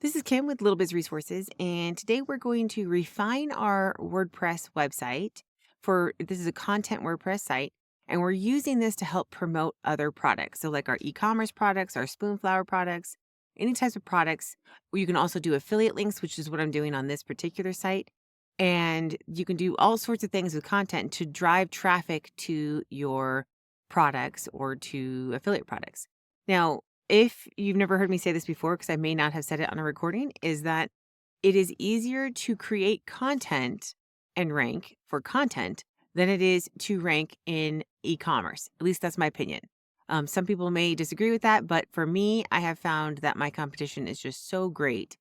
This is Kim with Little Biz Resources, and today we're going to refine our WordPress website this is a content WordPress site, and we're using this to help promote other products. So like our e-commerce products, our Spoonflower products, any types of products. You can also do affiliate links, which is what I'm doing on this particular site. And you can do all sorts of things with content to drive traffic to your products or to affiliate products. Now, if you've never heard me say this before, because I may not have said it on a recording, is that it is easier to create content and rank for content than it is to rank in e-commerce. At least that's my opinion. Some people may disagree with that, but for me, I have found that my competition is just so great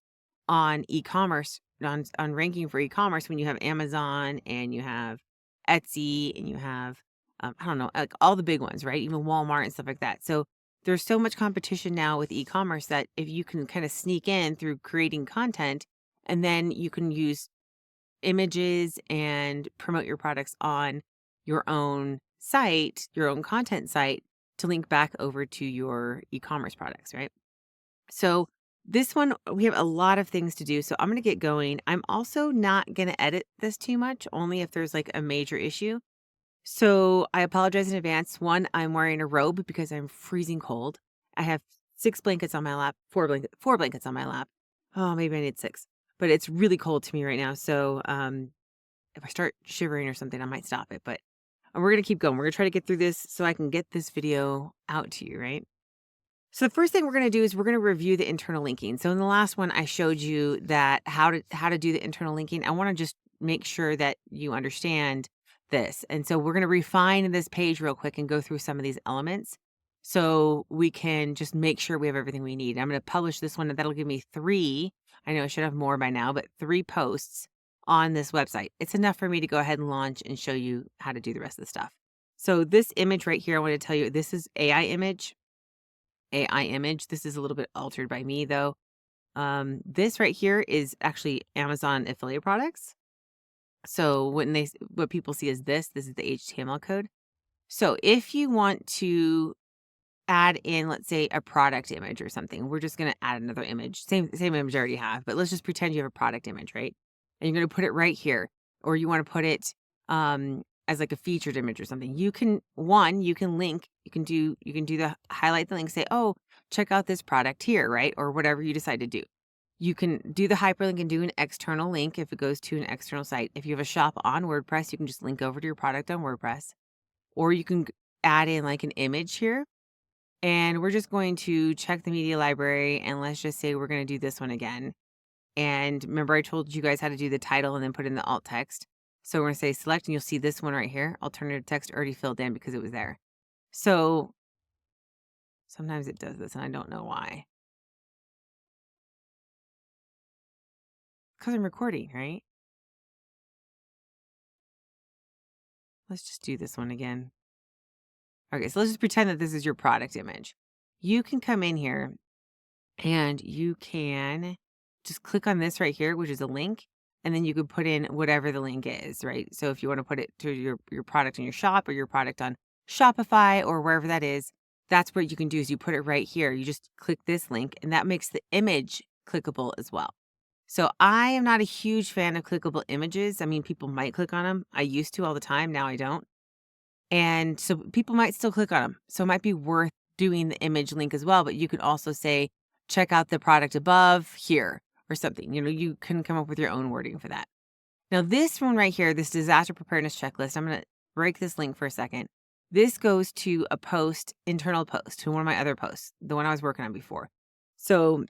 on e-commerce, on ranking for e-commerce when you have Amazon and you have Etsy and you have, I don't know, like all the big ones, right? Even Walmart and stuff like that. So there's so much competition now with e-commerce that if you can kind of sneak in through creating content and then you can use images and promote your products on your own site, your own content site to link back over to your e-commerce products, right? So this one, we have a lot of things to do. So I'm going to get going. I'm also not going to edit this too much, only if there's like a major issue. So I apologize in advance. One, I'm wearing a robe because I'm freezing cold. I have 6 blankets on my lap, four blankets on my lap. Oh, maybe I need 6, but it's really cold to me right now. So if I start shivering or something, I might stop it, but we're going to keep going. We're going to try to get through this so I can get this video out to you, right? So the first thing we're going to do is we're going to review the internal linking. So in the last one, I showed you that how to do the internal linking. I want to just make sure that you understand this. And so we're going to refine this page real quick and go through some of these elements so we can just make sure we have everything we need. I'm going to publish this one and that'll give me 3. I know I should have more by now, but 3 posts on this website. It's enough for me to go ahead and launch and show you how to do the rest of the stuff. So this image right here, I want to tell you, this is AI image. This is a little bit altered by me though. This right here is actually Amazon affiliate products. So what people see is this is the HTML code. So if you want to add in, let's say, a product image or something, we're just going to add another image. Same image I already have, but let's just pretend you have a product image, right? And you're going to put it right here, or you want to put it as like a featured image or something. You can link, you can do highlight the link, say, oh, check out this product here, right? Or whatever you decide to do. You can do the hyperlink and do an external link if it goes to an external site. If you have a shop on WordPress, you can just link over to your product on WordPress, or you can add in like an image here. And we're just going to check the media library, and let's just say we're going to do this one again. And remember, I told you guys how to do the title and then put in the alt text. So we're going to say select, and you'll see this one right here, alternative text already filled in because it was there. So sometimes it does this, and I don't know why. Because I'm recording, right? Let's just do this one again. Okay, so let's just pretend that this is your product image. You can come in here and you can just click on this right here, which is a link, and then you could put in whatever the link is, right? So if you want to put it to your product in your shop or your product on Shopify or wherever that is, that's what you can do is you put it right here. You just click this link and that makes the image clickable as well. So I am not a huge fan of clickable images. I mean, people might click on them. I used to all the time. Now I don't. And so people might still click on them. So it might be worth doing the image link as well, but you could also say, check out the product above here or something. You can come up with your own wording for that. Now this one right here, this disaster preparedness checklist, I'm going to break this link for a second. This goes to a internal post, to one of my other posts, the one I was working on before. So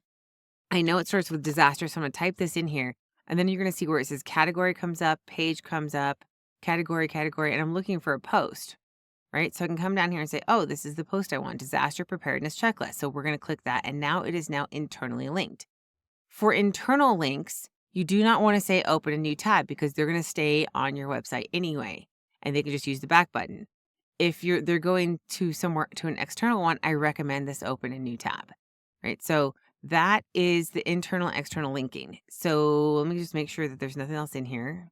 I know it starts with disaster, so I'm going to type this in here, and then you're going to see where it says category comes up, page comes up, category, and I'm looking for a post, right? So I can come down here and say, oh, this is the post I want, disaster preparedness checklist. So we're going to click that, and now it is now internally linked. For internal links, you do not want to say open a new tab because they're going to stay on your website anyway, and they can just use the back button. If they're going to an external one, I recommend this open a new tab, right? So that is the internal and external linking. So let me just make sure that there's nothing else in here.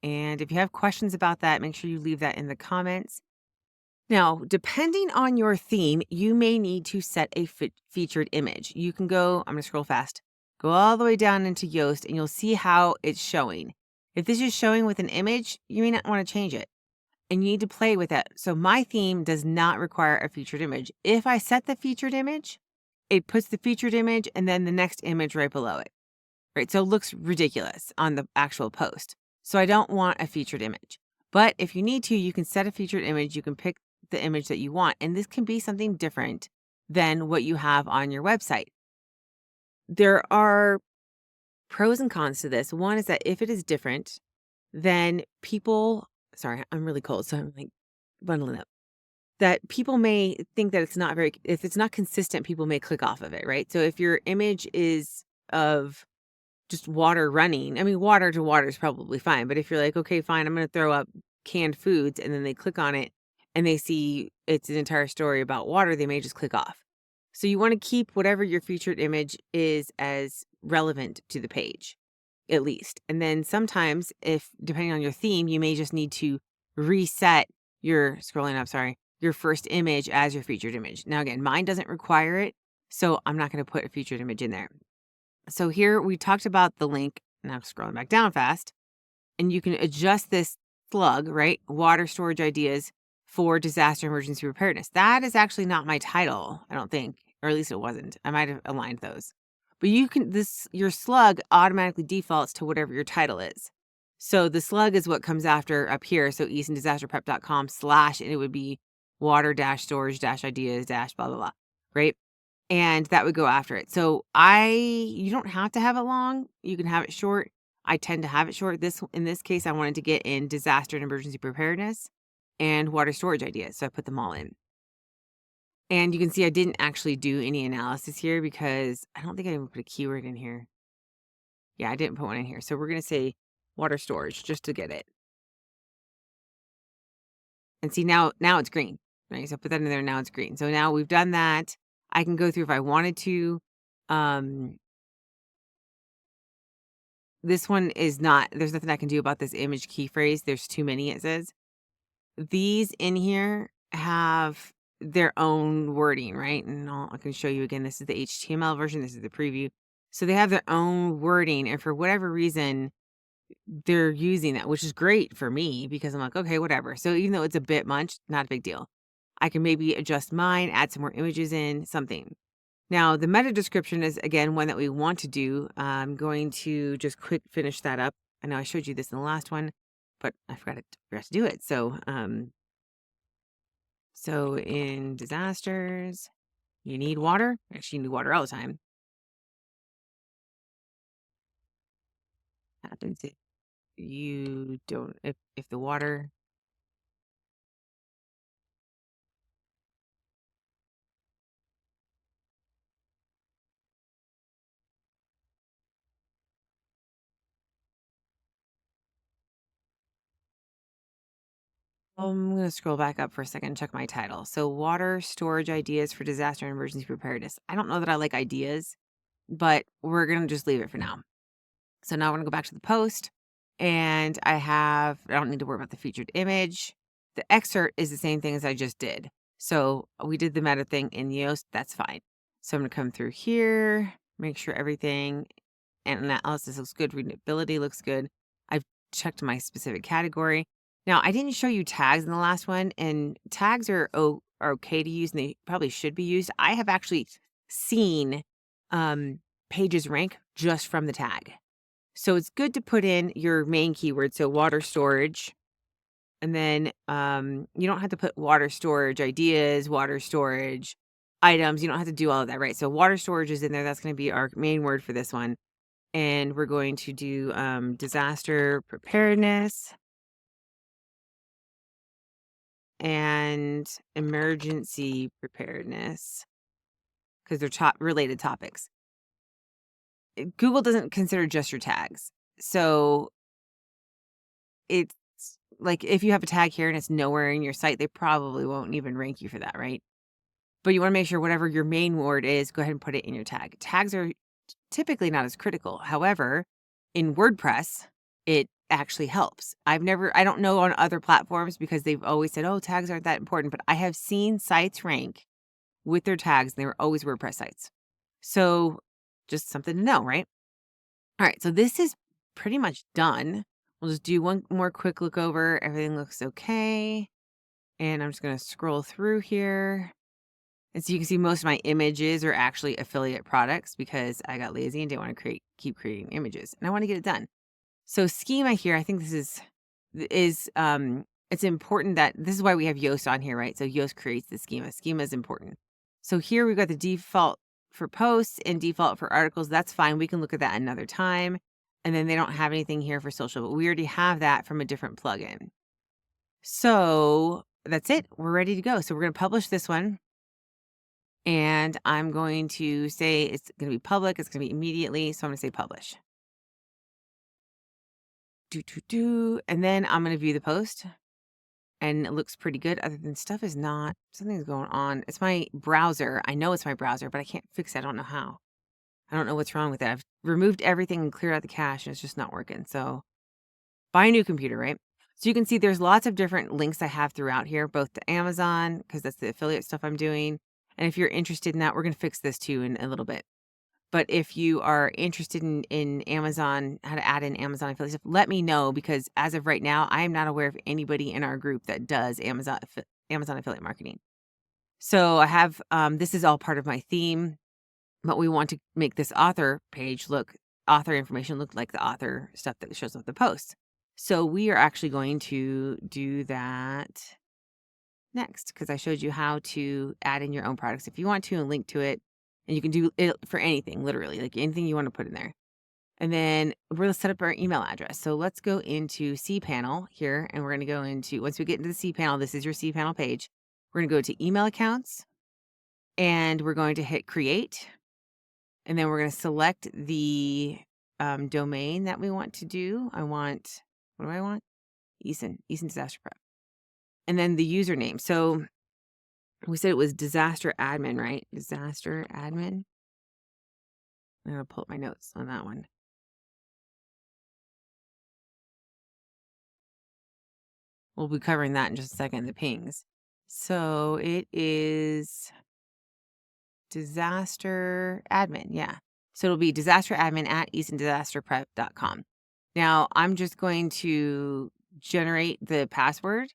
And if you have questions about that, make sure you leave that in the comments. Now, depending on your theme, you may need to set a featured image. You can go, I'm going to scroll fast, go all the way down into Yoast and you'll see how it's showing. If this is showing with an image, you may not want to change it and you need to play with it. So my theme does not require a featured image. If I set the featured image, it puts the featured image and then the next image right below it, right? So it looks ridiculous on the actual post. So I don't want a featured image. But if you need to, you can set a featured image. You can pick the image that you want. And this can be something different than what you have on your website. There are pros and cons to this. One is that if it is different, then people, sorry, I'm really cold, so I'm like bundling up. That people may think that if it's not consistent, people may click off of it, right? So if your image is of just water running, I mean, water to water is probably fine. But if you're like, okay, fine, I'm going to throw up canned foods and then they click on it and they see it's an entire story about water, they may just click off. So you want to keep whatever your featured image is as relevant to the page, at least. And then sometimes if, depending on your theme, you may just need to reset your your first image as your featured image. Now, again, mine doesn't require it, so I'm not going to put a featured image in there. So here we talked about the link. Now scrolling back down fast, and you can adjust this slug, right? Water storage ideas for disaster emergency preparedness. That is actually not my title, I don't think, or at least it wasn't. I might have aligned those. But you can, your slug automatically defaults to whatever your title is. So the slug is what comes after up here. So eastondisasterprep.com/ and it would be water-storage-ideas- blah, blah, blah, right? And that would go after it. So you don't have to have it long. You can have it short. I tend to have it short. In this case, I wanted to get in disaster and emergency preparedness and water storage ideas. So I put them all in. And you can see I didn't actually do any analysis here because I don't think I even put a keyword in here. Yeah, I didn't put one in here. So we're going to say water storage just to get it. And see, now it's green, right? So I put that in there. Now it's green. So now we've done that. I can go through if I wanted to. This one is not, there's nothing I can do about this image key phrase. There's too many, it says. These in here have their own wording, right? And I can show you again. This is the HTML version. This is the preview. So they have their own wording. And for whatever reason, they're using that, which is great for me because I'm like, okay, whatever. So even though it's a bit much, not a big deal. I can maybe adjust mine, add some more images in, something. Now, the meta description is, again, one that we want to do. I'm going to just quick finish that up. I know I showed you this in the last one, but I forgot to do it. So, so in disasters, you need water. Actually, you need water all the time. Happens if you don't, if the water... I'm going to scroll back up for a second and check my title. So water storage ideas for disaster and emergency preparedness. I don't know that I like ideas, but we're going to just leave it for now. So now we're going to go back to the post and I don't need to worry about the featured image. The excerpt is the same thing as I just did. So we did the meta thing in Yoast. That's fine. So I'm going to come through here, make sure everything and analysis looks good. Readability looks good. I've checked my specific category. Now, I didn't show you tags in the last one, and tags are okay to use, and they probably should be used. I have actually seen pages rank just from the tag. So it's good to put in your main keyword, so water storage, and then you don't have to put water storage ideas, water storage items. You don't have to do all of that, right? So water storage is in there. That's going to be our main word for this one. And we're going to do disaster preparedness and emergency preparedness because they're related topics. Google doesn't consider just your tags. So it's like if you have a tag here and it's nowhere in your site, they probably won't even rank you for that, right? But you want to make sure whatever your main word is, go ahead and put it in your tag. Tags are typically not as critical. However, in WordPress, it actually helps. I don't know on other platforms because they've always said, oh, tags aren't that important, but I have seen sites rank with their tags and they were always WordPress sites. So just something to know, right? All right, so this is pretty much done. We'll just do one more quick look over. Everything looks okay. And I'm just going to scroll through here. And so you can see most of my images are actually affiliate products because I got lazy and didn't want to keep creating images. And I want to get it done. So schema here, I think this is it's important that this is why we have Yoast on here, right? So Yoast creates the schema. Schema is important. So here we've got the default for posts and default for articles. That's fine. We can look at that another time. And then they don't have anything here for social, but we already have that from a different plugin. So that's it. We're ready to go. So we're going to publish this one. And I'm going to say it's going to be public. It's going to be immediately. So I'm going to say publish. And then I'm going to view the post. And it looks pretty good other than something's going on. It's my browser. I know it's my browser, but I can't fix it. I don't know how. I don't know what's wrong with it. I've removed everything and cleared out the cache and it's just not working. So buy a new computer, right? So you can see there's lots of different links I have throughout here, both to Amazon, because that's the affiliate stuff I'm doing. And if you're interested in that, we're going to fix this too in a little bit. But if you are interested in Amazon, how to add in Amazon affiliate stuff, let me know because as of right now, I am not aware of anybody in our group that does Amazon affiliate marketing. So I have, this is all part of my theme, but we want to make this author information look like the author stuff that shows up the post. So we are actually going to do that next because I showed you how to add in your own products if you want to and link to it. And you can do it for anything, literally, like anything you want to put in there. And then we're going to set up our email address. So let's go into cPanel here. And we're going to go into, once we get into the cPanel, this is your cPanel page. We're going to go to email accounts and we're going to hit create. And then we're going to select the domain that we want to do. What do I want? Eason Disaster Prep. And then the username. So we said it was disaster admin, right? Disaster admin. I'm going to pull up my notes on that one. We'll be covering that in just a second, the pings. So it is disaster admin. Yeah. So it'll be disaster admin at eastondisasterprep.com. Now I'm just going to generate the password,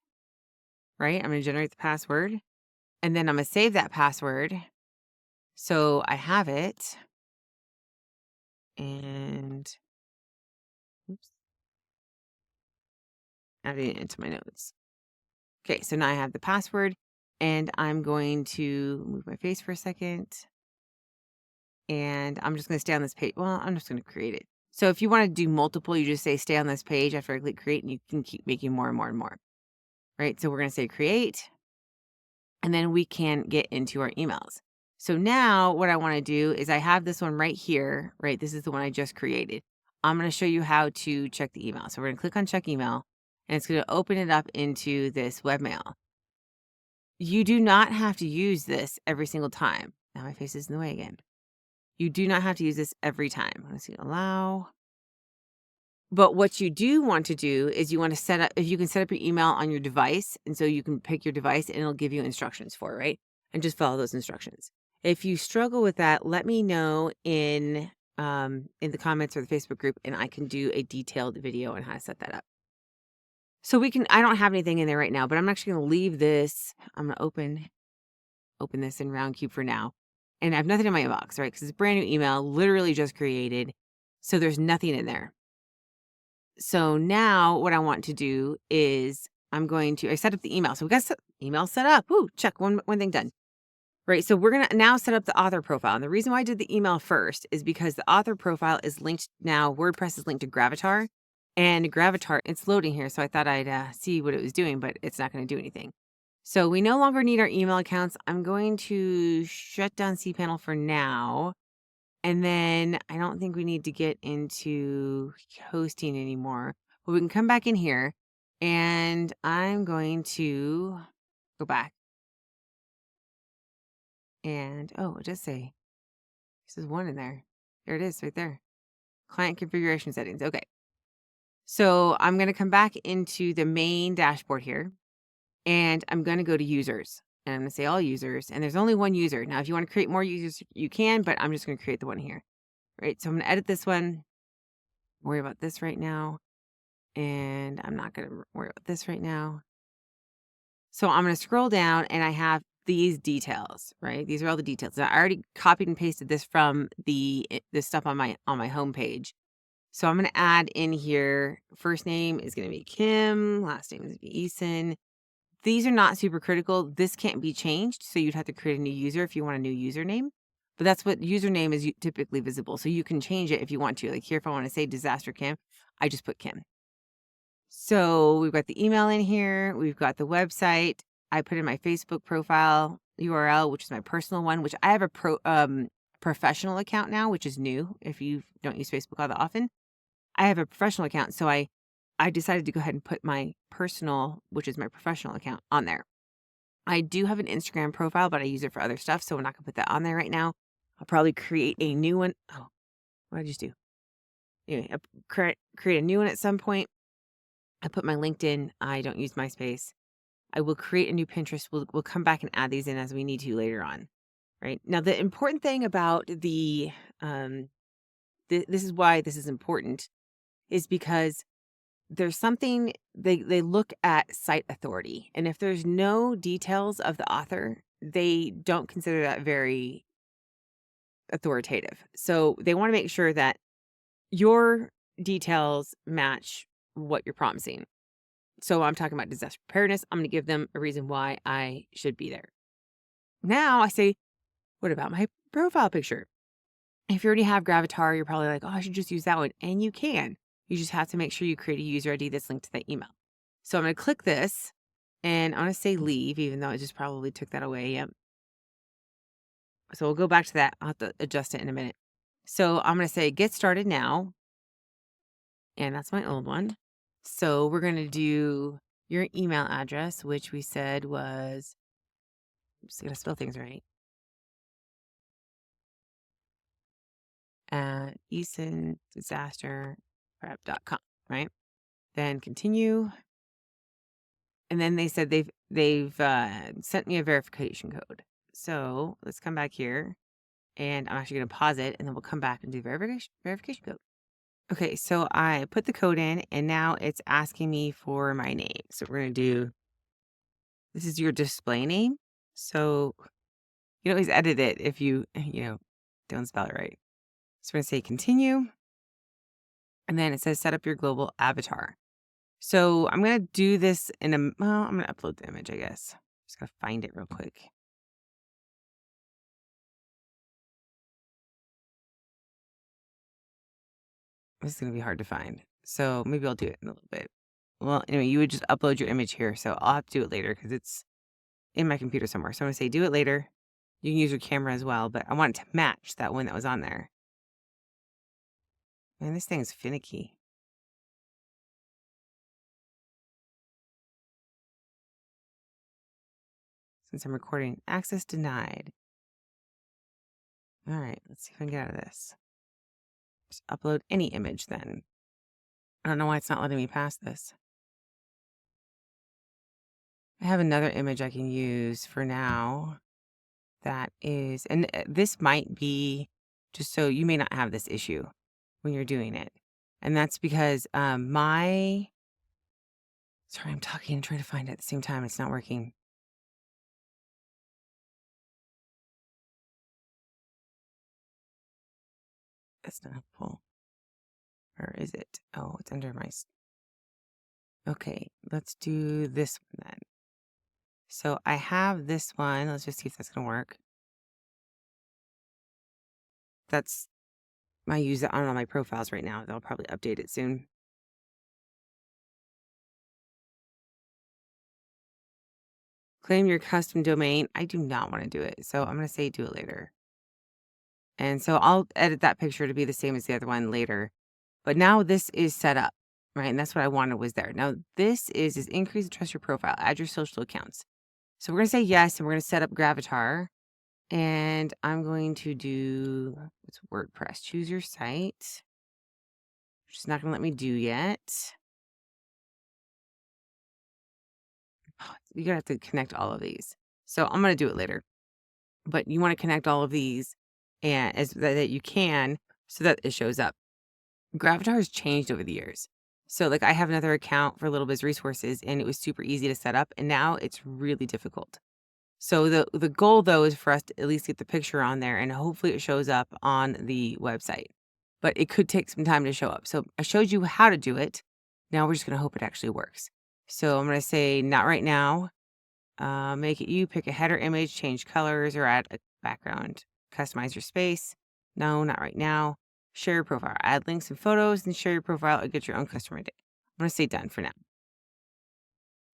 right? I'm going to generate the password and then I'm going to save that password. So I have it and adding it into my notes. Okay, so now I have the password and I'm going to move my face for a second. And I'm just going to stay on this page. Well, I'm just going to create it. So if you want to do multiple, you just say stay on this page after I click create and you can keep making more and more and more. Right? So we're going to say create and then we can get into our emails. So now what I want to do is I have this one right here, right? This is the one I just created. I'm going to show you how to check the email. So we're going to click on check email and it's going to open it up into this webmail. You do not have to use this every single time. Now my face is in the way again. You do not have to use this every time. Let's see, allow. But what you do want to do is you want to set up, if you can set up your email on your device. And so you can pick your device and it'll give you instructions for it, right? And just follow those instructions. If you struggle with that, let me know in the comments or the Facebook group and I can do a detailed video on how to set that up. So I don't have anything in there right now, but I'm actually going to leave this. I'm going to open this in RoundCube for now. And I have nothing in my inbox, right? Because it's a brand new email, literally just created. So there's nothing in there. So now what I want to do is I set up the email. So we got email set up. Ooh, check, one thing done. Right, so we're going to now set up the author profile. And the reason why I did the email first is because the author profile is linked now. WordPress is linked to Gravatar. And Gravatar, it's loading here. So I thought I'd see what it was doing, but it's not going to do anything. So we no longer need our email accounts. I'm going to shut down cPanel for now. And then I don't think we need to get into hosting anymore. But we can come back in here and I'm going to go back. And, oh, it does say, this is one in there. There it is right there. Client configuration settings. Okay. So I'm going to come back into the main dashboard here, and I'm going to go to users, and I'm going to say all users, and there's only one user. Now, if you want to create more users, you can, but I'm just going to create the one here, right? So I'm going to edit this one, worry about this right now, and I'm not going to worry about this right now. So I'm going to scroll down, and I have these details, right? These are all the details. I already copied and pasted this from the stuff on my home page. So I'm going to add in here, first name is going to be Kim, last name is going to be Eason. These are not super critical. This can't be changed. So you'd have to create a new user if you want a new username. But that's what username is typically visible. So you can change it if you want to. Like here, if I want to say Disaster Kim, I just put Kim. So we've got the email in here. We've got the website. I put in my Facebook profile URL, which is my personal one, which I have a professional account now, which is new if you don't use Facebook all that often. I have a professional account, so I decided to go ahead and put my personal, which is my professional account, on there. I do have an Instagram profile, but I use it for other stuff, so we're not going to put that on there right now. I'll probably create a new one. Oh, what did I just do? Anyway, I'll create a new one at some point. I put my LinkedIn. I don't use MySpace. I will create a new Pinterest. We'll come back and add these in as we need to later on, right? Now, the important thing about this is why this is important, is because there's something they look at site authority, and if there's no details of the author, they don't consider that very authoritative. So they want to make sure that your details match what you're promising. So I'm talking about disaster preparedness. I'm going to give them a reason why I should be there. Now I say, what about my profile picture? If you already have Gravatar, you're probably like, oh, I should just use that one. And you can. You just have to make sure you create a user ID that's linked to that email. So I'm going to click this, and I'm going to say leave, even though I just probably took that away. Yep. So we'll go back to that. I'll have to adjust it in a minute. So I'm going to say get started now. And that's my old one. So we're going to do your email address, which we said was, I'm just going to spell things right, at easondisasterprep.com, right? Then continue. And then they said they've sent me a verification code. So let's come back here, and I'm actually going to pause it, and then we'll come back and do verification code. Okay, so I put the code in, and now it's asking me for my name. So we're going to do, this is your display name. So you can always edit it if you don't spell it right. So we're going to say continue. And then it says set up your global avatar. So I'm going to do this I'm going to upload the image, I guess. Just got to find it real quick. This is going to be hard to find. So maybe I'll do it in a little bit. Well, anyway, you would just upload your image here. So I'll have to do it later because it's in my computer somewhere. So I'm going to say do it later. You can use your camera as well, but I want it to match that one that was on there. Man, this thing's finicky. Since I'm recording, access denied. All right, let's see if I can get out of this. Just upload any image then. I don't know why it's not letting me pass this. I have another image I can use for now. That is, and this might be just so you may not have this issue when you're doing it. And that's because sorry, I'm talking and trying to find it at the same time. It's not working. That's not helpful. Or is it? Oh, it's under my... Okay, let's do this one then. So I have this one. Let's just see if that's going to work. That's... I use it on all my profiles right now. They'll probably update it soon. Claim your custom domain. I do not want to do it. So I'm going to say do it later. And so I'll edit that picture to be the same as the other one later. But now this is set up, right? And that's what I wanted was there. Now this is increase and trust your profile, add your social accounts. So we're going to say yes, and we're going to set up Gravatar. And I'm going to do, it's WordPress. Choose your site. Which is not going to let me do yet. you're gonna have to connect all of these. So I'm gonna do it later. But you want to connect all of these and as that you can so that it shows up. Gravatar has changed over the years. So like I have another account for Little Biz Resources and it was super easy to set up and now it's really difficult. So the goal though is for us to at least get the picture on there and hopefully it shows up on the website. But it could take some time to show up. So I showed you how to do it. Now we're just going to hope it actually works. So I'm going to say not right now. Make it you, pick a header image, change colors or add a background. Customize your space. No, not right now. Share your profile. Add links and photos and share your profile or get your own customer ID. I'm going to say done for now.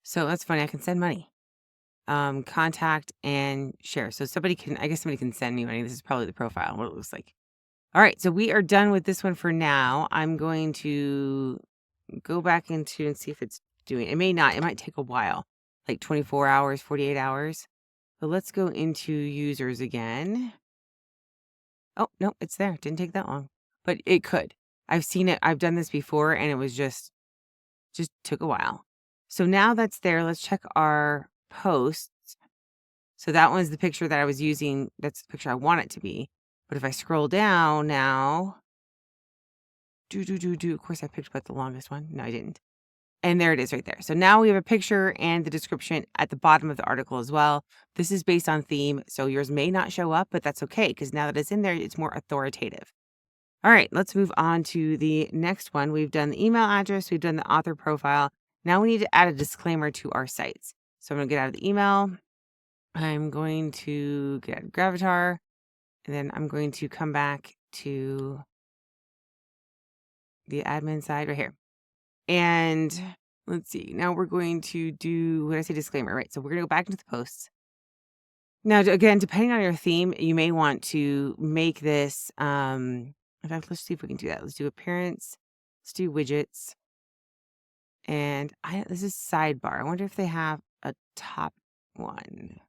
So that's funny. I can send money. Contact and share. So I guess somebody can send me money. This is probably the profile, what it looks like. All right. So we are done with this one for now. I'm going to go back into and see if it's doing, it may not, it might take a while, like 24 hours, 48 hours. But let's go into users again. Oh, no, it's there. It didn't take that long, but it could. I've seen it. I've done this before and it was just took a while. So now that's there. Let's check our posts. So that one's the picture that I was using. That's the picture I want it to be. But if I scroll down now, of course I picked about the longest one. No, I didn't. And there it is right there. So now we have a picture and the description at the bottom of the article as well. This is based on theme, so yours may not show up, but that's okay because now that it's in there, it's more authoritative. All right, let's move on to the next one. We've done the email address, we've done the author profile. Now we need to add a disclaimer to our sites. So I'm going to get out of the email. I'm going to get out of Gravatar, and then I'm going to come back to the admin side right here. And let's see, now we're going to do, what did I say, disclaimer, right? So we're going to go back into the posts. Now, again, depending on your theme, you may want to make this, in fact, let's see if we can do that. Let's do appearance. Let's do widgets. And this is sidebar. I wonder if they have a top one.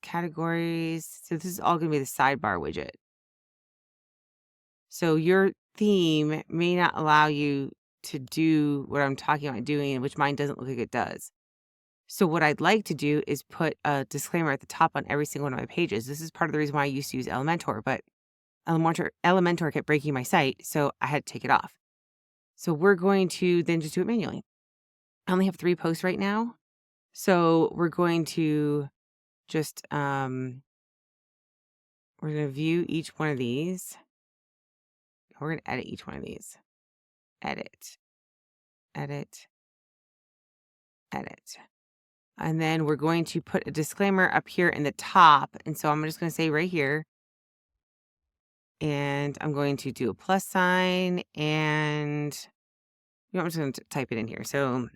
Categories. So this is all going to be the sidebar widget. So your theme may not allow you to do what I'm talking about doing, which mine doesn't look like it does. So what I'd like to do is put a disclaimer at the top on every single one of my pages. This is part of the reason why I used to use Elementor, but Elementor kept breaking my site, so I had to take it off. So we're going to then just do it manually. I only have 3 posts right now. So we're going to just, we're going to view each one of these. We're going to edit each one of these. Edit, edit, edit. And then we're going to put a disclaimer up here in the top. And so I'm just going to say right here. And I'm going to do a plus sign and I'm just going to type it in here. So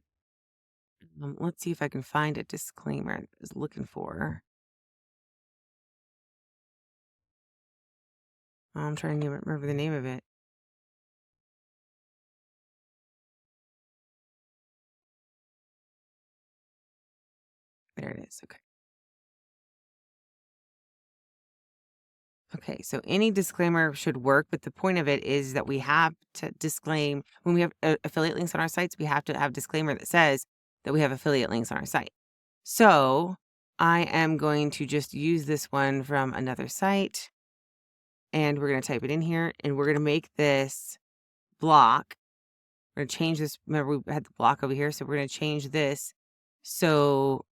let's see if I can find a disclaimer I was looking for. I'm trying to remember the name of it. There it is. Okay. Okay, so any disclaimer should work, but the point of it is that we have to disclaim when we have affiliate links on our sites, we have to have a disclaimer that says that we have affiliate links on our site. So I am going to just use this one from another site and we're going to type it in here and we're going to make this block. We're going to change this. Remember, we had the block over here, so we're going to change this. So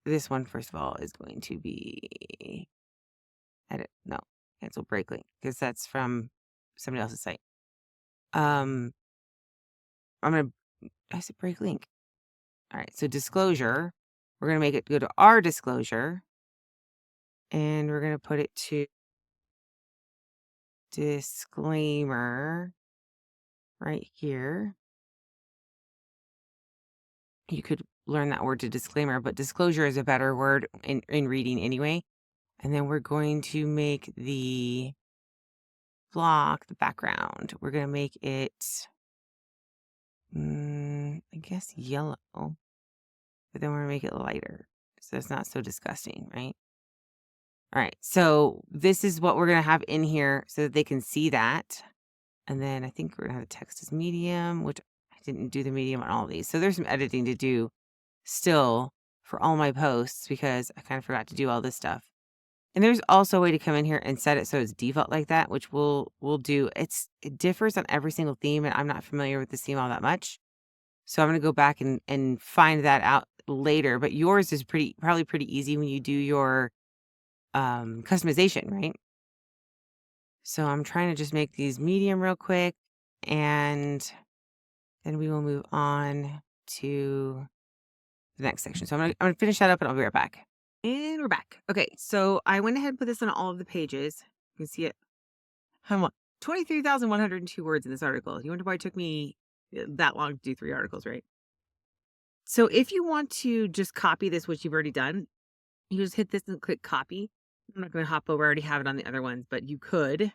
this one, first of all, is going to be edit. No, cancel break link because that's from somebody else's site. I'm going to, I said break link. All right. So disclosure, we're going to make it go to our disclosure and we're going to put it to disclaimer right here. You could learn that word to disclaimer, but disclosure is a better word in reading anyway. And then we're going to make the block, the background. We're going to make it, I guess, yellow. But then we're going to make it lighter so it's not so disgusting, right? All right. So this is what we're going to have in here so that they can see that. And then I think we're going to have the text as medium, which I didn't do the medium on all of these. So there's some editing to do still. for all my posts because I kind of forgot to do all this stuff. And there's also a way to come in here and set it so it's default like that, which we'll do. It differs on every single theme, and I'm not familiar with this theme all that much. So I'm going to go back and find that out later. But yours is probably pretty easy when you do your customization, right? So I'm trying to just make these medium real quick, and then we will move on to the next section. So I'm gonna finish that up and I'll be right back. And we're back. Okay, so I went ahead and put this on all of the pages. You can see it. 23,102 words in this article. You wonder why it took me that long to do 3 articles, right? So if you want to just copy this, which you've already done, you just hit this and click copy. I'm not going to hop over. I already have it on the other ones, but you could,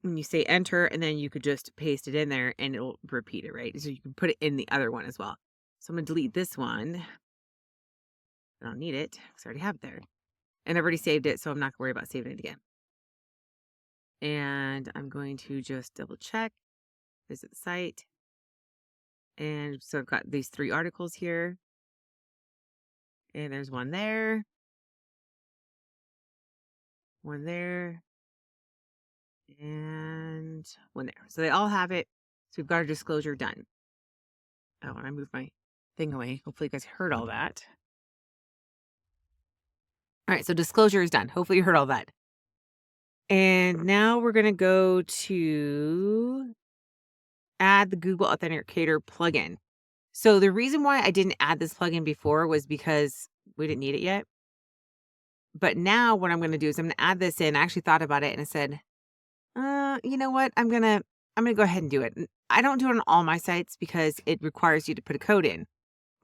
when you say enter, and then you could just paste it in there and it'll repeat it, right? So you can put it in the other one as well. So I'm going to delete this one. I don't need it because I already have it there. And I've already saved it, so I'm not going to worry about saving it again. And I'm going to just double check, visit the site. And so I've got these 3 articles here. And there's one there. One there. And one there. So they all have it. So we've got our disclosure done. Oh, and I moved my thing away. Hopefully you guys heard all that. All right, so disclosure is done. Hopefully you heard all that. And now we're going to go to add the Google Authenticator plugin. So the reason why I didn't add this plugin before was because we didn't need it yet. But now what I'm going to do is I'm going to add this in. I actually thought about it and I said, you know what? I'm going to go ahead and do it. I don't do it on all my sites because it requires you to put a code in.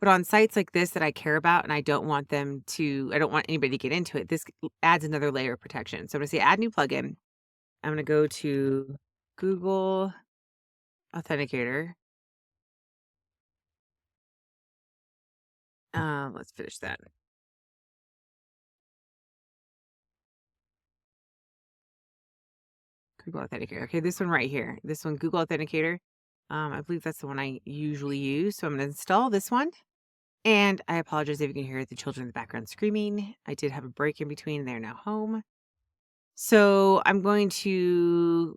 But on sites like this that I care about and I don't want anybody to get into it, this adds another layer of protection. So I'm going to say add new plugin. I'm going to go to Google Authenticator. Let's finish that. Google Authenticator. Okay, this one right here. This one, Google Authenticator. I believe that's the one I usually use. So I'm going to install this one. And I apologize if you can hear the children in the background screaming. I did have a break in between. They're now home. So I'm going to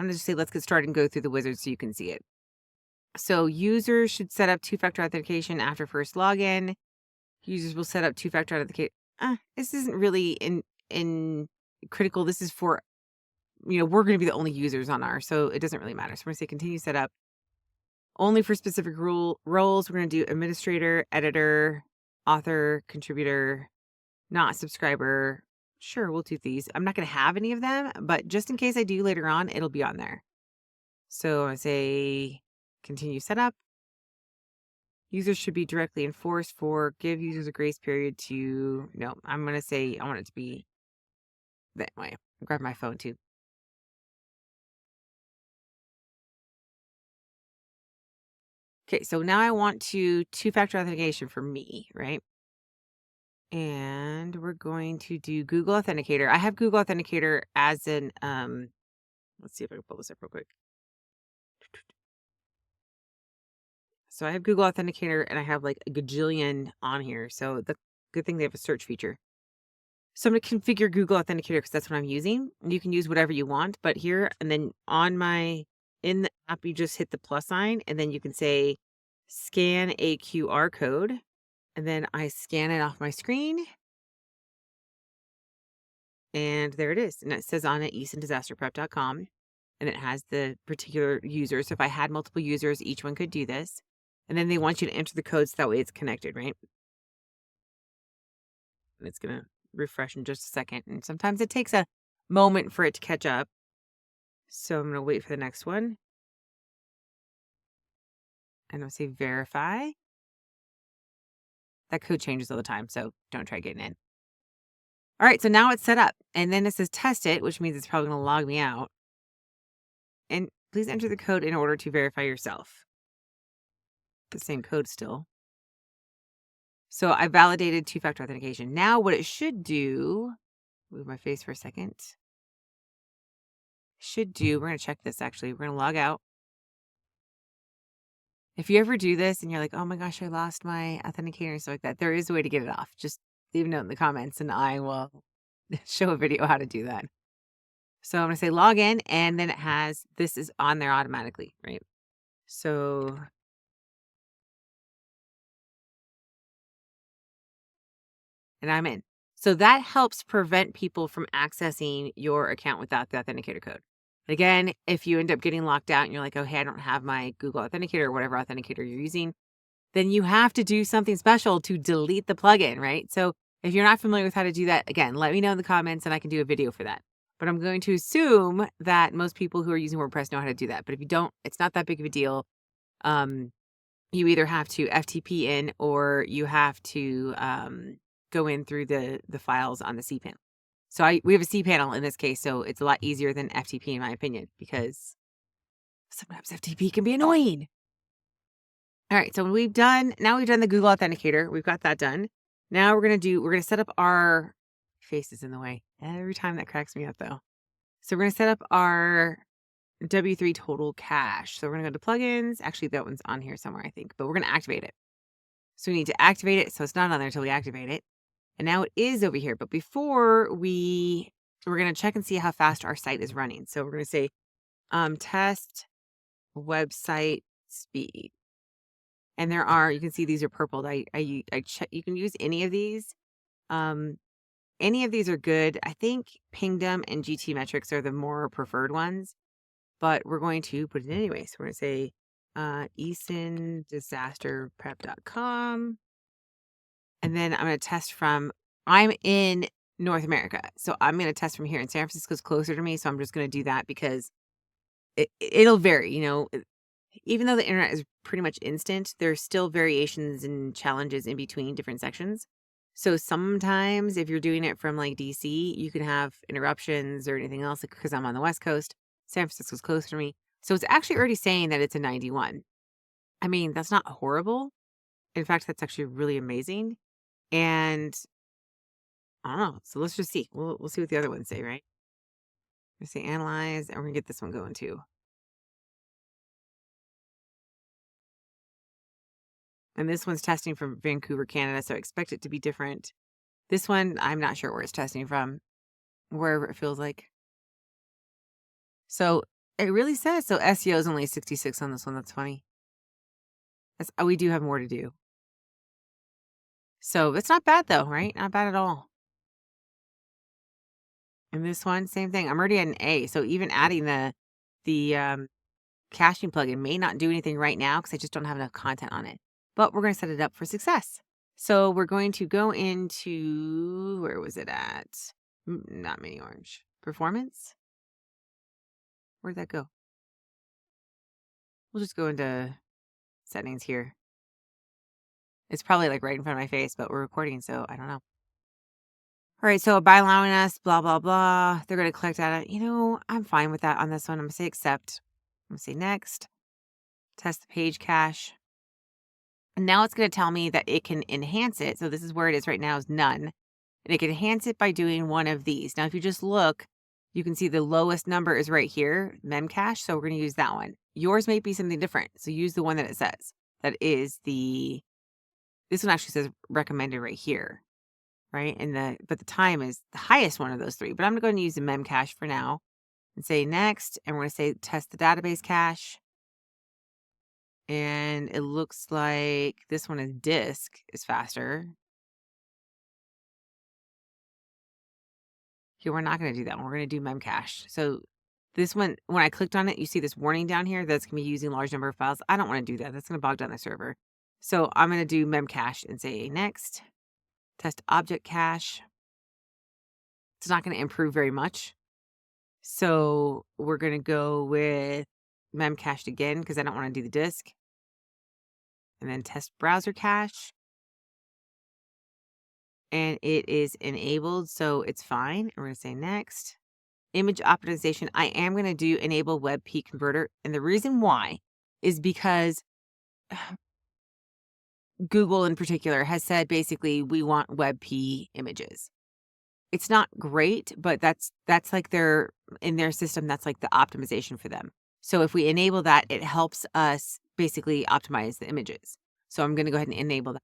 just say, let's get started and go through the wizard so you can see it. So users should set up 2-factor authentication after first login. Users will set up 2-factor authentication. This isn't really in critical. This is for, we're going to be the only users on ours, so it doesn't really matter. So we're going to say continue setup. Only for specific roles, we're going to do administrator, editor, author, contributor, not subscriber. Sure, we'll do these. I'm not going to have any of them, but just in case I do later on, it'll be on there. So I say continue setup. Users should be directly enforced for give users a grace period to, no, I'm going to say I want it to be that way. I'll grab my phone too. Okay, so now I want 2-factor authentication for me, right? And we're going to do Google Authenticator. I have Google Authenticator as an, let's see if I can pull this up real quick. So I have Google Authenticator and I have like a gajillion on here. So the good thing they have a search feature. So I'm going to configure Google Authenticator because that's what I'm using. You can use whatever you want, but here and then in the app, you just hit the plus sign and then you can say scan a QR code. And then I scan it off my screen. And there it is. And it says on it, eastondisasterprep.com. And it has the particular user. So if I had multiple users, each one could do this. And then they want you to enter the code so that way it's connected, right? And it's going to refresh in just a second. And sometimes it takes a moment for it to catch up. So I'm going to wait for the next one. And I'll say verify. That code changes all the time, so don't try getting in. All right, so now it's set up. And then it says test it, which means it's probably going to log me out. And please enter the code in order to verify yourself. The same code still. So I validated 2-factor authentication. Now what it should do, move my face for a second. We're going to check this actually. We're going to log out. If you ever do this and you're like, oh my gosh, I lost my authenticator and stuff like that, there is a way to get it off. Just leave a note in the comments and I will show a video how to do that. So I'm going to say log in, and then it has, this is on there automatically, right? So and I'm in. So that helps prevent people from accessing your account without the authenticator code. Again, if you end up getting locked out and you're like, oh, hey, I don't have my Google Authenticator or whatever authenticator you're using, then you have to do something special to delete the plugin, right? So if you're not familiar with how to do that, again, let me know in the comments and I can do a video for that. But I'm going to assume that most people who are using WordPress know how to do that. But if you don't, it's not that big of a deal. You either have to FTP in or you have to go in through the files on the cPanel. So we have a cPanel in this case, so it's a lot easier than FTP in my opinion, because sometimes FTP can be annoying. All right, so now we've done the Google Authenticator. We've got that done. Now we're gonna set up our faces in the way. Every time that cracks me up though. So we're gonna set up our W3 total cache. So we're gonna go to plugins. Actually, that one's on here somewhere, I think, but we're gonna activate it. So we need to activate it. So it's not on there until we activate it. And now it is over here. But before we're gonna check and see how fast our site is running. So we're gonna say test website speed. And there are, you can see these are purpled. I check, you can use any of these. Any of these are good. I think Pingdom and GT metrics are the more preferred ones, but we're going to put it in anyway. So we're going to say easondisasterprep.com. And then I'm going to test I'm in North America. So I'm going to test from here, and San Francisco's closer to me. So I'm just going to do that because it'll vary, even though the internet is pretty much instant, there's still variations and challenges in between different sections. So sometimes if you're doing it from like DC, you can have interruptions or anything else because I'm on the West Coast. San Francisco's closer to me. So it's actually already saying that it's a 91. I mean, that's not horrible. In fact, that's actually really amazing. And I don't know. So let's just see. We'll see what the other ones say, right? We're going to say analyze, and we're going to get this one going too. And this one's testing from Vancouver, Canada, so I expect it to be different. This one, I'm not sure where it's testing from, wherever it feels like. So it really says, so SEO is only 66 on this one. That's funny. We do have more to do. So it's not bad though, right? Not bad at all. And this one, same thing. I'm already at an A. So even adding the caching plugin may not do anything right now because I just don't have enough content on it. But we're going to set it up for success. So we're going to go into, where was it at? Not mini orange. Performance? Where'd that go? We'll just go into settings here. It's probably like right in front of my face, but we're recording, so I don't know. All right, so by allowing us, blah, blah, blah, they're going to collect data. I'm fine with that on this one. I'm going to say accept. I'm going to say next. Test the page cache. And now it's going to tell me that it can enhance it. So this is where it is right now is none. And it can enhance it by doing one of these. Now, if you just look, you can see the lowest number is right here, memcache. So we're going to use that one. Yours may be something different. So use the one that it says. That is this one actually says recommended right here, right? But the time is the highest one of those three. But I'm going to go and use the memcache for now and say next. And we're going to say test the database cache. And it looks like this one is disk is faster. Here, we're not going to do that one. We're going to do memcache. So this one, when I clicked on it, you see this warning down here that's going to be using large number of files. I don't want to do that. That's going to bog down the server. So I'm going to do memcache and say next. Test object cache. It's not going to improve very much. So we're going to go with memcached again because I don't want to do the disk. And then test browser cache. And it is enabled, so it's fine. And we're going to say next. Image optimization. I am going to do enable WebP converter. And the reason why is because Google in particular has said basically we want WebP images. It's not great, but that's like in their system, that's like the optimization for them. So if we enable that, it helps us basically optimize the images. So I'm going to go ahead and enable that.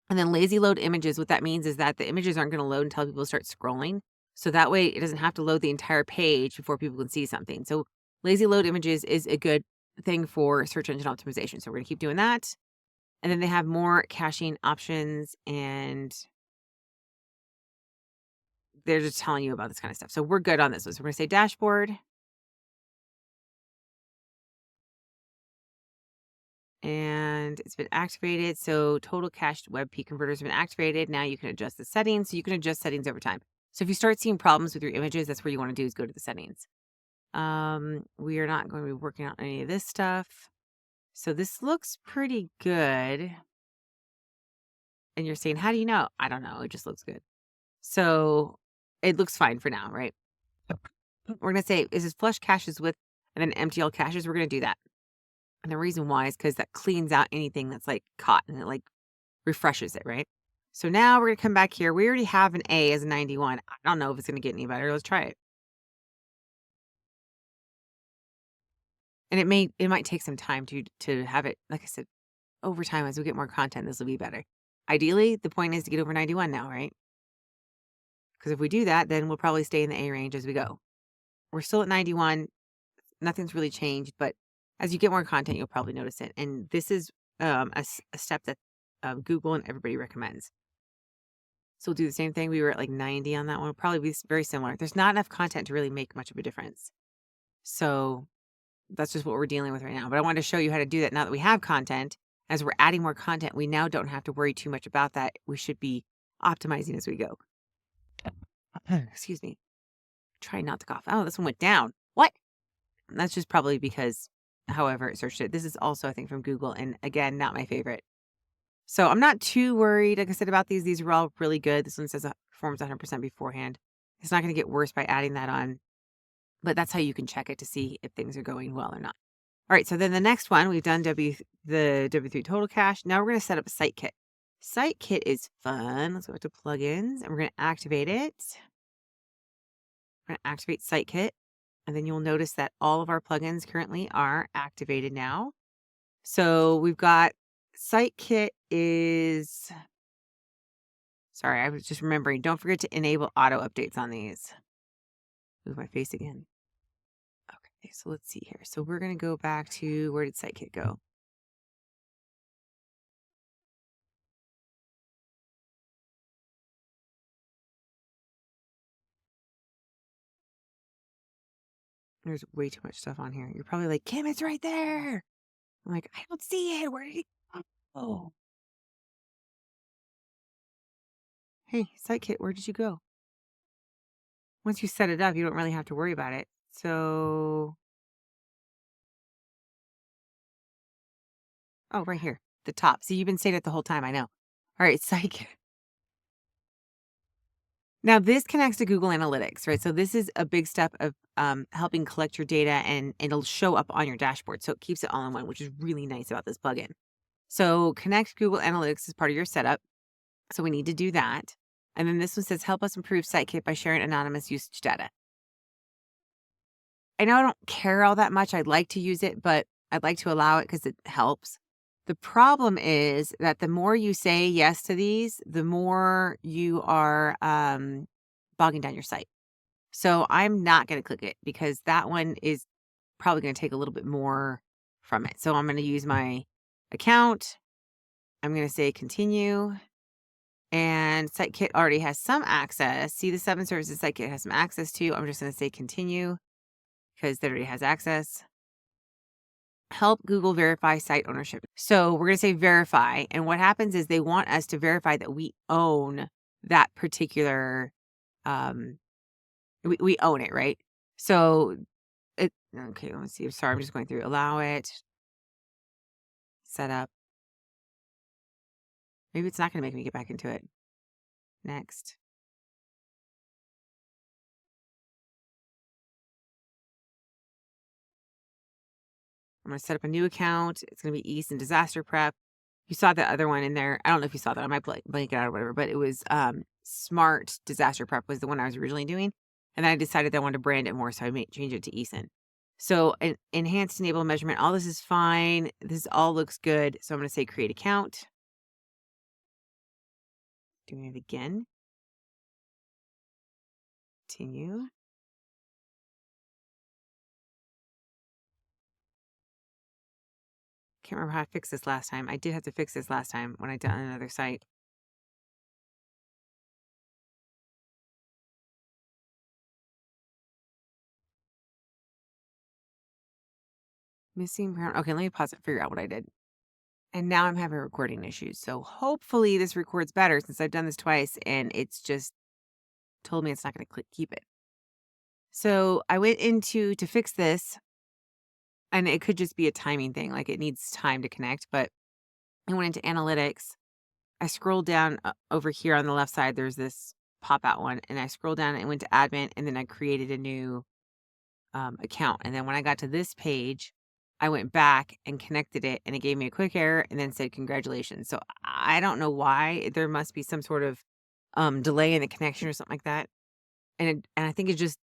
And then lazy load images, what that means is that the images aren't going to load until people start scrolling. So that way it doesn't have to load the entire page before people can see something. So lazy load images is a good thing for search engine optimization. So we're going to keep doing that. And then they have more caching options, and they're just telling you about this kind of stuff. So we're good on this one. So we're going to say dashboard. And it's been activated. So total cached WebP converters have been activated. Now you can adjust the settings. So you can adjust settings over time. So if you start seeing problems with your images, that's where you want to do is go to the settings. We are not going to be working on any of this stuff. So this looks pretty good. And you're saying, how do you know? I don't know. It just looks good. So it looks fine for now, right? We're going to say, is this flush caches with and then MTL caches? We're going to do that. And the reason why is because that cleans out anything that's like caught and it like refreshes it, right? So now we're going to come back here. We already have an A as a 91. I don't know if it's going to get any better. Let's try it. And it might take some time to have it, like I said, over time as we get more content, this will be better. Ideally, the point is to get over 91 now, right? Because if we do that, then we'll probably stay in the A range as we go. We're still at 91. Nothing's really changed, but as you get more content, you'll probably notice it. And this is a step that Google and everybody recommends. So we'll do the same thing. We were at like 90 on that one. It'll probably be very similar. There's not enough content to really make much of a difference. So that's just what we're dealing with right now. But I wanted to show you how to do that now that we have content. As we're adding more content, we now don't have to worry too much about that. We should be optimizing as we go. Excuse me. Try not to cough. Oh, this one went down. What? That's just probably because however it searched it. This is also, I think, from Google. And again, not my favorite. So I'm not too worried, like I said, about these. These are all really good. This one says performs 100% beforehand. It's not going to get worse by adding that on. But that's how you can check it to see if things are going well or not. All right, so then the next one, we've done the W3 total cache. Now we're going to set up a site kit. Site kit is fun. Let's go to plugins, and we're going to activate it. We're going to activate site kit. And then you'll notice that all of our plugins currently are activated now. So we've got site kit is, sorry, I was just remembering, don't forget to enable auto updates on these. Move my face again. Okay, so let's see here. So we're going to go back to, where did site kit go? There's way too much stuff on here. You're probably like, Kim, it's right there. I'm like, I don't see it. Where did it go? Oh. Hey, site kit, where did you go? Once you set it up, you don't really have to worry about it. So, oh, right here, the top. See, you've been saying it the whole time. I know. All right, site kit. Now, this connects to Google Analytics, right? So this is a big step of helping collect your data, and it'll show up on your dashboard. So it keeps it all in one, which is really nice about this plugin. So connect Google Analytics as part of your setup. So we need to do that. And then this one says, help us improve SiteKit by sharing anonymous usage data. I know I don't care all that much. I'd like to use it, but I'd like to allow it because it helps. The problem is that the more you say yes to these, the more you are bogging down your site. So I'm not going to click it because that one is probably going to take a little bit more from it. So I'm going to use my account. I'm going to say continue. And SiteKit already has some access. See the 7 services SiteKit has some access to. I'm just going to say continue because that already has access. Help Google verify site ownership. So we're going to say verify. And what happens is they want us to verify that we own that particular, we own it, right? So okay, let's see. Sorry, I'm just going through. Allow it. Set up. Maybe it's not going to make me get back into it. Next. I'm going to set up a new account. It's going to be East and Disaster Prep. You saw that other one in there. I don't know if you saw that. I might blank it out or whatever, but it was Smart Disaster Prep was the one I was originally doing. And then I decided that I wanted to brand it more, so I may change it to Eason. So an enhanced enable measurement, all this is fine. This all looks good. So I'm going to say create account. Doing it again. Continue. Can't remember how I fixed this last time. I did have to fix this last time when I did on another site. Missing brown. Okay, let me pause it, figure out what I did. And now I'm having recording issues. So hopefully this records better since I've done this twice and it's just told me it's not going to keep it. So I went into to fix this, and it could just be a timing thing. Like it needs time to connect, but I went into analytics. I scrolled down over here on the left side. There's this pop out one, and I scrolled down and went to admin, and then I created a new account. And then when I got to this page, I went back and connected it, and it gave me a quick error and then said congratulations. So I don't know why. There must be some sort of delay in the connection or something like that. And I think it just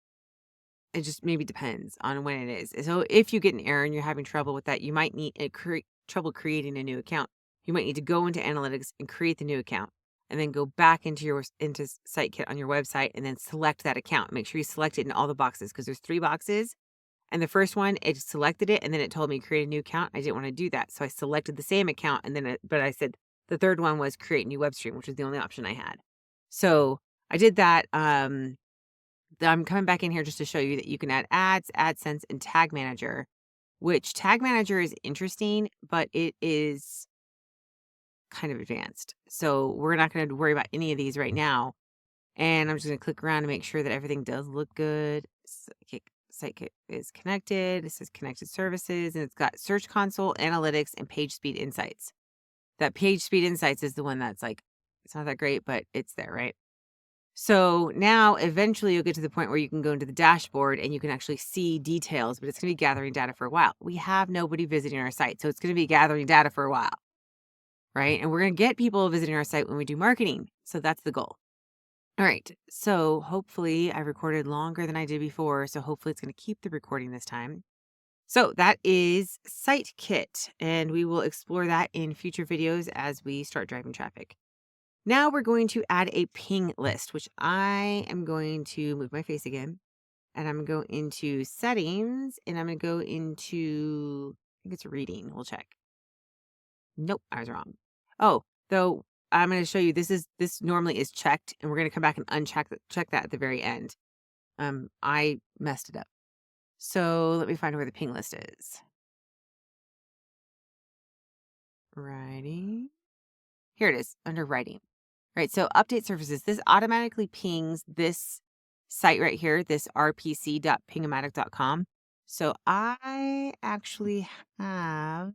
maybe depends on when it is. So if you get an error and you're having trouble with that, you might need trouble creating a new account. You might need to go into analytics and create the new account, and then go back into SiteKit on your website and then select that account. Make sure you select it in all the boxes because there's 3 boxes. And the first one, it selected it, and then it told me create a new account. I didn't want to do that. So I selected the same account, and then but I said the third one was create new web stream, which was the only option I had. So I did that. I'm coming back in here just to show you that you can add ads, AdSense, and Tag Manager, which Tag Manager is interesting, but it is kind of advanced. So we're not going to worry about any of these right now. And I'm just going to click around to make sure that everything does look good. SiteKit is connected. It says connected services, and it's got Search Console, Analytics, and Page Speed Insights. That Page Speed Insights is the one that's like, it's not that great, but it's there, right? So now eventually you'll get to the point where you can go into the dashboard and you can actually see details, but it's going to be gathering data for a while. We have nobody visiting our site, so it's going to be gathering data for a while, right? And we're going to get people visiting our site when we do marketing. So that's the goal. All right. So hopefully I recorded longer than I did before. So hopefully it's going to keep the recording this time. So that is SiteKit, and we will explore that in future videos as we start driving traffic. Now we're going to add a ping list, which I am going to move my face again, and I'm going to go into settings, and I'm going to go into, I think it's reading. We'll check. Nope, I was wrong. Oh, though I'm going to show you this normally is checked, and we're going to come back and check that at the very end. I messed it up. So let me find where the ping list is. Writing. Here it is under writing. Right. So update services. This automatically pings this site right here, this rpc.pingomatic.com. So I actually have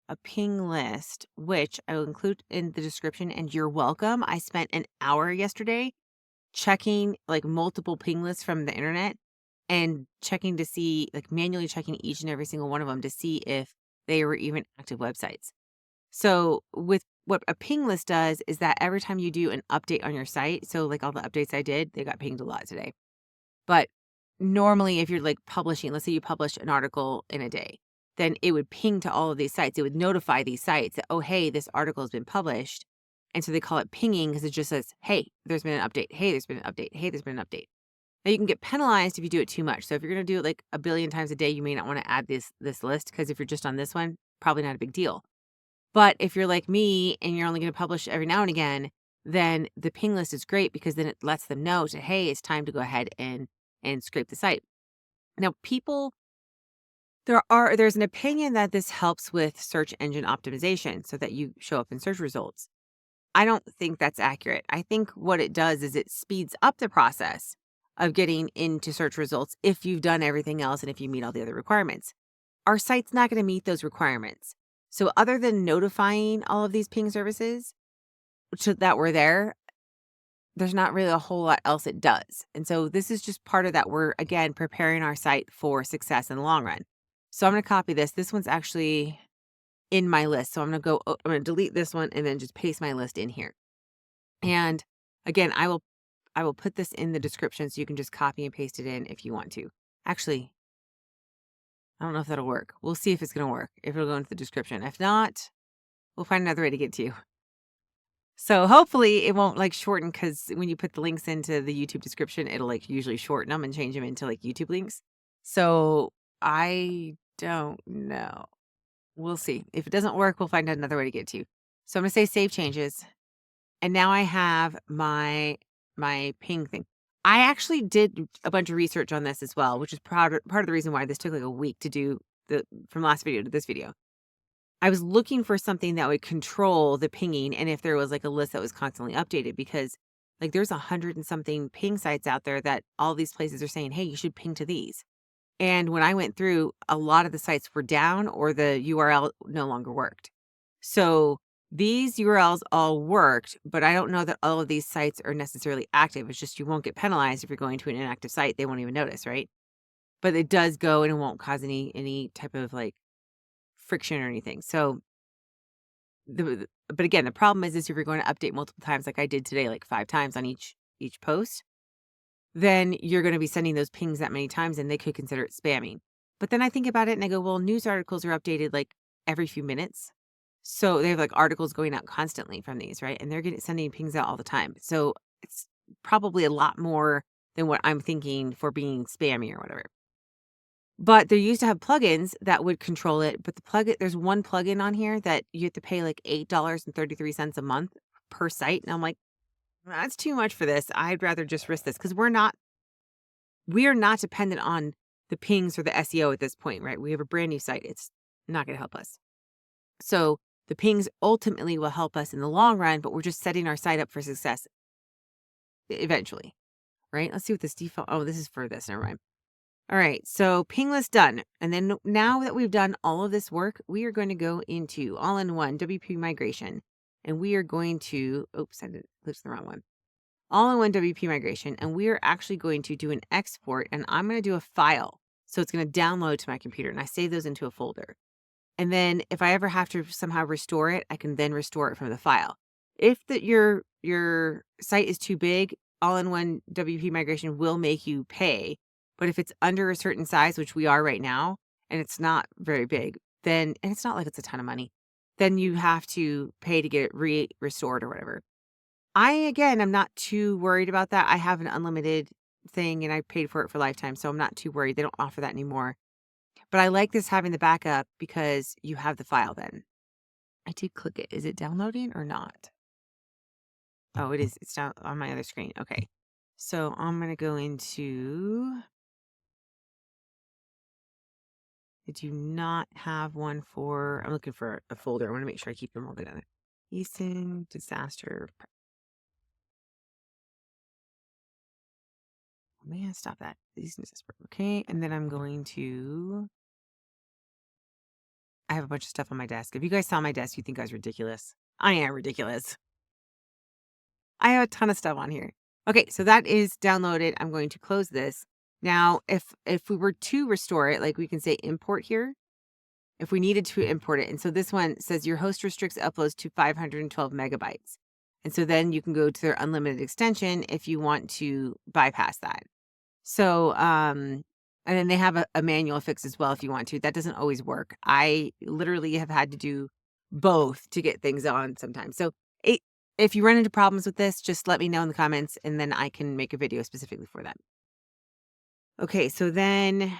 a ping list, which I will include in the description, and you're welcome. I spent an hour yesterday checking like multiple ping lists from the internet and checking to see, like manually checking each and every single one of them to see if they were even active websites. So with what a ping list does is that every time you do an update on your site, so like all the updates I did, they got pinged a lot today. But normally if you're like publishing, let's say you publish an article in a day, then it would ping to all of these sites. It would notify these sites that, oh, hey, this article has been published. And so they call it pinging because it just says, hey, there's been an update. Hey, there's been an update. Hey, there's been an update. Now you can get penalized if you do it too much. So if you're going to do it like a billion times a day, you may not want to add this list, because if you're just on this one, probably not a big deal. But if you're like me and you're only going to publish every now and again, then the ping list is great because then it lets them know to, hey, it's time to go ahead and scrape the site. Now, there's an opinion that this helps with search engine optimization so that you show up in search results. I don't think that's accurate. I think what it does is it speeds up the process of getting into search results if you've done everything else and if you meet all the other requirements. Our site's not going to meet those requirements. So other than notifying all of these ping services that were there, there's not really a whole lot else it does. And so this is just part of that. We're, again, preparing our site for success in the long run. So I'm going to copy this. This one's actually in my list. So I'm going to delete this one and then just paste my list in here. And again, I will put this in the description so you can just copy and paste it in if you want to. Actually, I don't know if that'll work. We'll see if it's going to work, if it'll go into the description. If not, we'll find another way to get to you. So hopefully it won't like shorten, because when you put the links into the YouTube description, it'll like usually shorten them and change them into like YouTube links. So I don't know. We'll see. If it doesn't work, we'll find another way to get to you. So I'm going to say save changes. And now I have my ping thing. I actually did a bunch of research on this as well, which is part of the reason why this took like a week to do from last video to this video. I was looking for something that would control the pinging, and if there was like a list that was constantly updated, because like there's 100 and something ping sites out there that all these places are saying, hey, you should ping to these. And when I went through, a lot of the sites were down or the URL no longer worked. So these URLs all worked, but I don't know that all of these sites are necessarily active. It's just you won't get penalized if you're going to an inactive site. They won't even notice, right? But it does go and it won't cause any type of like friction or anything. So but again, the problem is if you're going to update multiple times, like I did today, like 5 times on each post, then you're going to be sending those pings that many times and they could consider it spamming. But then I think about it and I go, well, news articles are updated like every few minutes. So they have like articles going out constantly from these, right? And they're sending pings out all the time. So it's probably a lot more than what I'm thinking for being spammy or whatever. But they used to have plugins that would control it. But there's one plugin on here that you have to pay like $8.33 a month per site. And I'm like, that's too much for this. I'd rather just risk this, because we are not dependent on the pings or the SEO at this point, right? We have a brand new site. It's not going to help us. So the pings ultimately will help us in the long run, but we're just setting our site up for success eventually, right? Let's see what this default, oh, this is for this, never mind. All right, so ping list done. And then now that we've done all of this work, we are going to go into all-in-one WP migration. And we are going to, oops, I clicked the wrong one. All-in-one WP migration. And we are actually going to do an export, and I'm going to do a file. So it's going to download to my computer, and I save those into a folder. And then if I ever have to somehow restore it, I can then restore it from the file. If your site is too big, all-in-one WP migration will make you pay. But if it's under a certain size, which we are right now, and it's not very big, then, and it's not like it's a ton of money, then you have to pay to get it restored or whatever. I'm not too worried about that. I have an unlimited thing and I paid for it for lifetime, so I'm not too worried. They don't offer that anymore. But I like this having the backup because you have the file then. I did click it. Is it downloading or not? Oh, it is. It's down on my other screen. Okay. So I'm going to go into, I do not have one for, I'm looking for a folder. I want to make sure I keep them all together. Easton disaster. Oh, man, stop that. Easton disaster. Okay. And then I'm going to, I have a bunch of stuff on my desk. If you guys saw my desk, you think I was ridiculous. I am ridiculous. I have a ton of stuff on here. Okay, so that is downloaded. I'm going to close this. Now, if we were to restore it, like we can say import here, if we needed to import it. And so this one says your host restricts uploads to 512 megabytes. And so then you can go to their unlimited extension if you want to bypass that. So, and then they have a manual fix as well if you want to. That doesn't always work. I literally have had to do both to get things on sometimes. So if you run into problems with this, just let me know in the comments and then I can make a video specifically for that. Okay, so then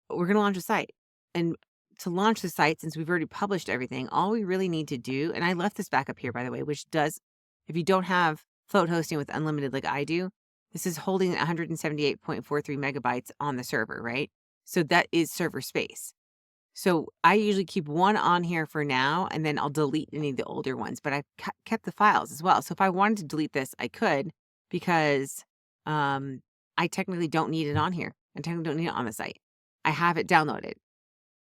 we're going to launch a site. And to launch the site, since we've already published everything, all we really need to do, and I left this back up here, by the way, which does, if you don't have float hosting with unlimited like I do, this is holding 178.43 megabytes on the server, right? So that is server space. So I usually keep one on here for now, and then I'll delete any of the older ones, but I've kept the files as well. So if I wanted to delete this, I could, because I technically don't need it on here. I technically don't need it on the site. I have it downloaded.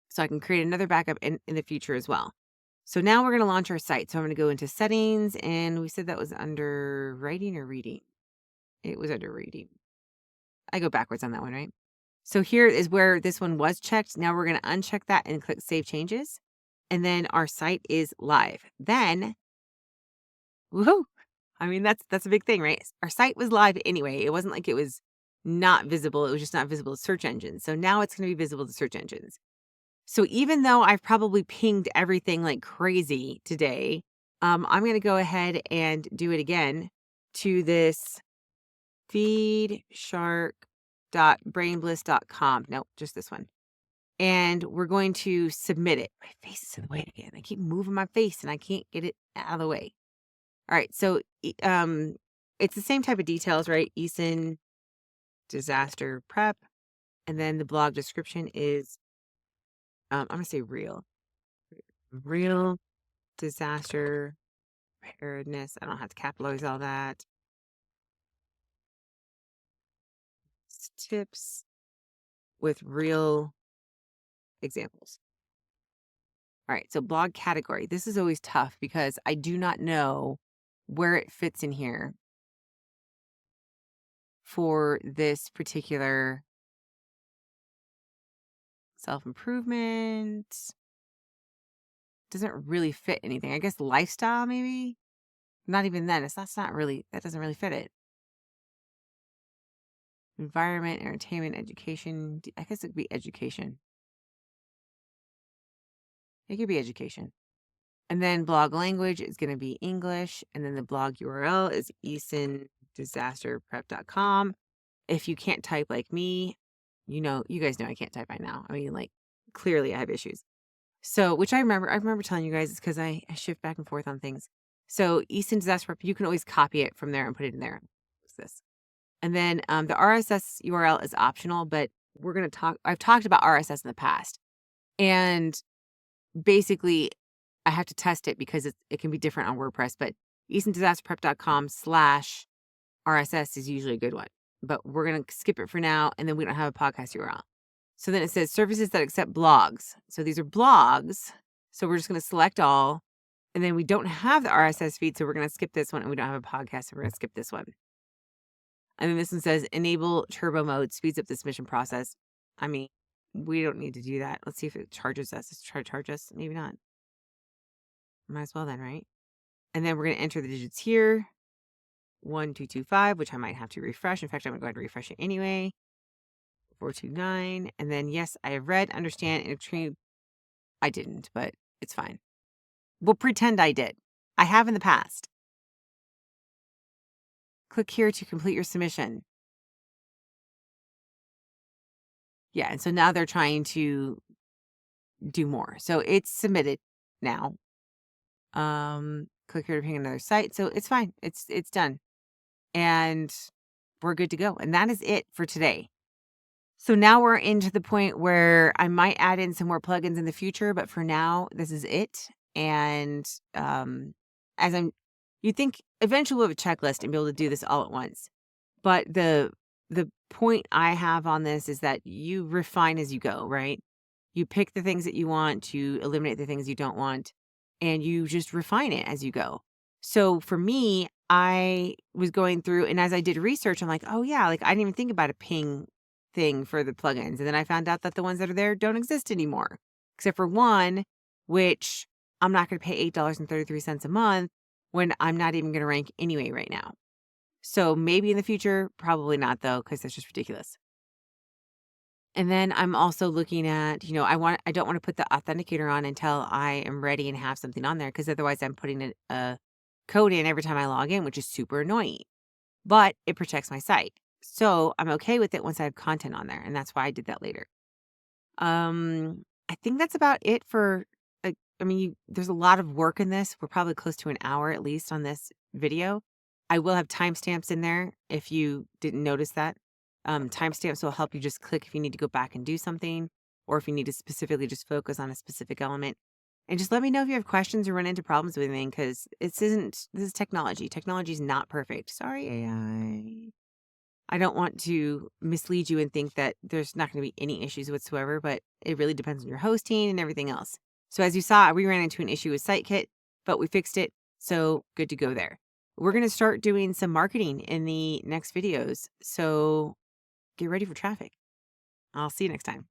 So I can create another backup in the future as well. So now we're going to launch our site. So I'm going to go into settings, and we said that was under writing or reading. It was under reading. I go backwards on that one, right? So here is where this one was checked. Now we're going to uncheck that and click Save Changes. And then our site is live. Then, woohoo! I mean, that's a big thing, right? Our site was live anyway. It wasn't like it was not visible. It was just not visible to search engines. So now it's going to be visible to search engines. So even though I've probably pinged everything like crazy today, I'm going to go ahead and do it again to this feedshark.brainbliss.com. Nope, just this one. And we're going to submit it. My face is in the way again. I keep moving my face and I can't get it out of the way. All right, so it's the same type of details, right? ESIN disaster prep, and then the blog description is I'm gonna say real disaster preparedness. I don't have to capitalize all that. It's tips with real examples. All right, so blog category. This is always tough because I do not know where it fits in here for this particular self-improvement. Doesn't really fit anything. I guess lifestyle, maybe? Not even then. That's not really, that doesn't really fit it. Environment, entertainment, education. I guess it could be education. It could be education. And then blog language is going to be English. And then the blog URL is easondisasterprep.com. If you can't type like me, you guys know I can't type by now. I mean, like, clearly I have issues. So, which I remember telling you guys is because I shift back and forth on things. So Easton Disaster Prep, you can always copy it from there and put it in there. What's this? And then the RSS URL is optional, but I've talked about RSS in the past. And basically, I have to test it because it can be different on WordPress, but eastondisasterprep.com/RSS is usually a good one. But we're going to skip it for now, and then we don't have a podcast URL. So then it says services that accept blogs. So these are blogs. So we're just going to select all. And then we don't have the RSS feed, so we're going to skip this one. And we don't have a podcast, so we're going to skip this one. And then this one says enable turbo mode, speeds up the submission process. I mean, we don't need to do that. Let's see if it charges us. Let's try to charge us. Maybe not. Might as well then, right? And then we're going to enter the digits here. 1225, which I might have to refresh. In fact, I'm going to go ahead and refresh it anyway. 429. And then, yes, I have read, understand, and extreme. I didn't, but it's fine. We'll pretend I did. I have in the past. Click here to complete your submission. Yeah, and so now they're trying to do more. So it's submitted now. Click here to ping another site. So it's fine. It's done. And we're good to go. And that is it for today. So now we're into the point where I might add in some more plugins in the future, but for now, this is it. And you think eventually we'll have a checklist and be able to do this all at once. But the point I have on this is that you refine as you go, right? You pick the things that you want to eliminate the things you don't want, and you just refine it as you go. So for me, I was going through, and as I did research, I'm like, oh yeah, like I didn't even think about a ping thing for the plugins. And then I found out that the ones that are there don't exist anymore, except for one, which I'm not going to pay $8.33 a month when I'm not even going to rank anyway right now. So maybe in the future, probably not though, because that's just ridiculous. And then I'm also looking at, I don't want to put the authenticator on until I am ready and have something on there, because otherwise I'm putting a code in every time I log in, which is super annoying. But it protects my site. So I'm okay with it once I have content on there. And that's why I did that later. I think that's about it for, there's a lot of work in this. We're probably close to an hour at least on this video. I will have timestamps in there if you didn't notice that. Timestamps will help you just click if you need to go back and do something, or if you need to specifically just focus on a specific element. And just let me know if you have questions or run into problems with anything, because this is technology. Technology is not perfect. Sorry, AI. I don't want to mislead you and think that there's not going to be any issues whatsoever, but it really depends on your hosting and everything else. So as you saw, we ran into an issue with SiteKit, but we fixed it. So good to go there. We're going to start doing some marketing in the next videos. So get ready for traffic. I'll see you next time.